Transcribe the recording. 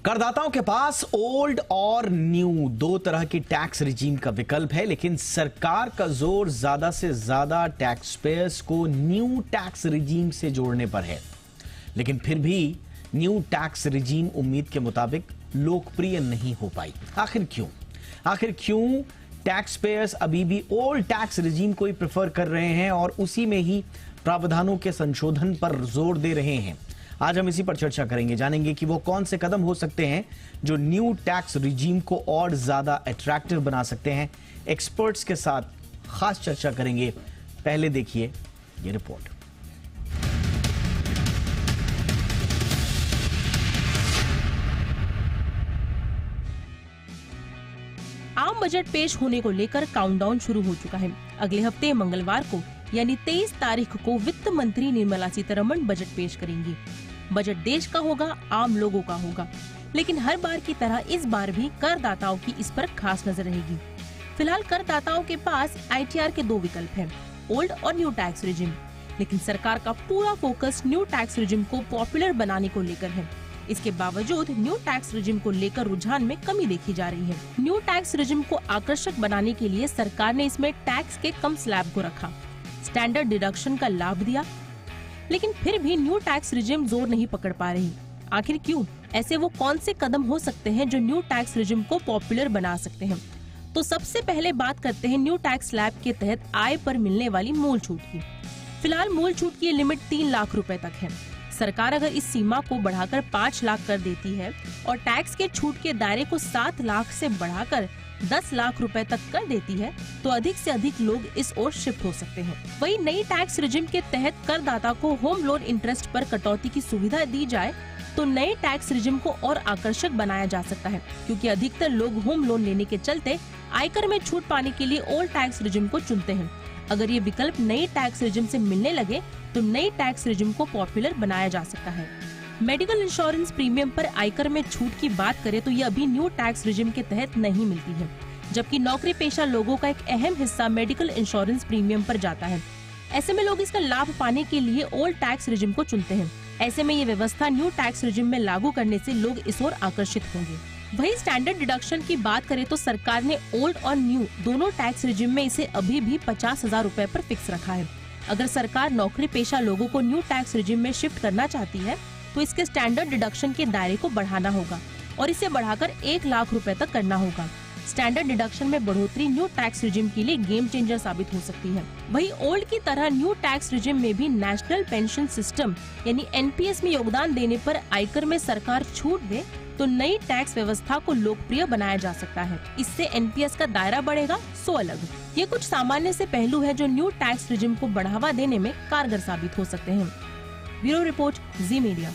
करदाताओं के पास ओल्ड और न्यू दो तरह की टैक्स रिजीम का विकल्प है, लेकिन सरकार का जोर ज्यादा से ज्यादा टैक्स पेयर्स को न्यू टैक्स रिजीम से जोड़ने पर है। लेकिन फिर भी न्यू टैक्स रिजीम उम्मीद के मुताबिक लोकप्रिय नहीं हो पाई। आखिर क्यों टैक्स पेयर्स अभी भी ओल्ड टैक्स रिजीम को ही प्रेफर कर रहे हैं और उसी में ही प्रावधानों के संशोधन पर जोर दे रहे हैं? आज हम इसी पर चर्चा करेंगे, जानेंगे कि वो कौन से कदम हो सकते हैं जो न्यू टैक्स रिजीम को और ज्यादा अट्रैक्टिव बना सकते हैं। एक्सपर्ट्स के साथ खास चर्चा करेंगे। पहले देखिए ये रिपोर्ट। आम बजट पेश होने को लेकर काउंटडाउन शुरू हो चुका है। अगले हफ्ते मंगलवार को यानी 23 तारीख को वित्त मंत्री निर्मला सीतारमण बजट पेश करेंगी। बजट देश का होगा, आम लोगों का होगा, लेकिन हर बार की तरह इस बार भी करदाताओं की इस पर खास नजर रहेगी। फिलहाल करदाताओं के पास ITR के दो विकल्प हैं, ओल्ड और न्यू टैक्स रिजिम। लेकिन सरकार का पूरा फोकस न्यू टैक्स रिजिम को पॉपुलर बनाने को लेकर है। इसके बावजूद न्यू टैक्स रिजिम को लेकर रुझान में कमी देखी जा रही है। न्यू टैक्स रिजिम को आकर्षक बनाने के लिए सरकार ने इसमें टैक्स के कम स्लैब को रखा, स्टैंडर्ड डिडक्शन का लाभ दिया, लेकिन फिर भी न्यू टैक्स रिजिम जोर नहीं पकड़ पा रही। आखिर क्यों? ऐसे वो कौन से कदम हो सकते हैं जो न्यू टैक्स रिजिम को पॉपुलर बना सकते हैं? तो सबसे पहले बात करते हैं न्यू टैक्स स्लैब के तहत आय पर मिलने वाली मूल छूट की। फिलहाल मूल छूट की लिमिट 3 लाख रुपए तक है। सरकार अगर इस सीमा को बढ़ाकर 5 लाख कर देती है और टैक्स के छूट के दायरे को 7 लाख से बढ़ाकर 10 लाख रुपए तक कर देती है, तो अधिक से अधिक लोग इस ओर शिफ्ट हो सकते हैं। वही नई टैक्स रिजिम के तहत करदाता को होम लोन इंटरेस्ट पर कटौती की सुविधा दी जाए तो नए टैक्स रिजिम को और आकर्षक बनाया जा सकता है, क्योंकि अधिकतर लोग होम लोन लेने के चलते आयकर में छूट पाने के लिए ओल्ड टैक्स रिजिम को चुनते हैं। अगर ये विकल्प नई टैक्स रिजिम से मिलने लगे तो नई टैक्स रिजिम को पॉपुलर बनाया जा सकता है। मेडिकल इंश्योरेंस प्रीमियम पर आयकर में छूट की बात करें तो ये अभी न्यू टैक्स रिजिम के तहत नहीं मिलती है, जबकि नौकरी पेशा लोगों का एक अहम हिस्सा मेडिकल इंश्योरेंस प्रीमियम पर जाता है। ऐसे में लोग इसका लाभ पाने के लिए ओल्ड टैक्स रिजिम को चुनते हैं। ऐसे में ये व्यवस्था न्यू टैक्स रिजिम में लागू करने से लोग इस ओर आकर्षित होंगे। वही स्टैंडर्ड डिडक्शन की बात करें तो सरकार ने ओल्ड और न्यू दोनों टैक्स रिजिम में इसे अभी भी 50,000 रुपए पर फिक्स रखा है। अगर सरकार नौकरी पेशा लोगों को न्यू टैक्स रिजिम में शिफ्ट करना चाहती है तो इसके स्टैंडर्ड डिडक्शन के दायरे को बढ़ाना होगा और इसे बढ़ाकर 1 लाख रुपए तक करना होगा। स्टैंडर्ड डिडक्शन में बढ़ोतरी न्यू टैक्स रिजिम के लिए गेम चेंजर साबित हो सकती है। वही ओल्ड की तरह न्यू टैक्स रिजिम में भी नेशनल पेंशन सिस्टम यानी NPS में योगदान देने पर आयकर में सरकार छूट दे तो नई टैक्स व्यवस्था को लोकप्रिय बनाया जा सकता है। इससे NPS का दायरा बढ़ेगा, सो अलग। ये कुछ सामान्य से पहलू है जो न्यू टैक्स रिजिम को बढ़ावा देने में कारगर साबित हो सकते हैं। ब्यूरो रिपोर्ट, जी मीडिया।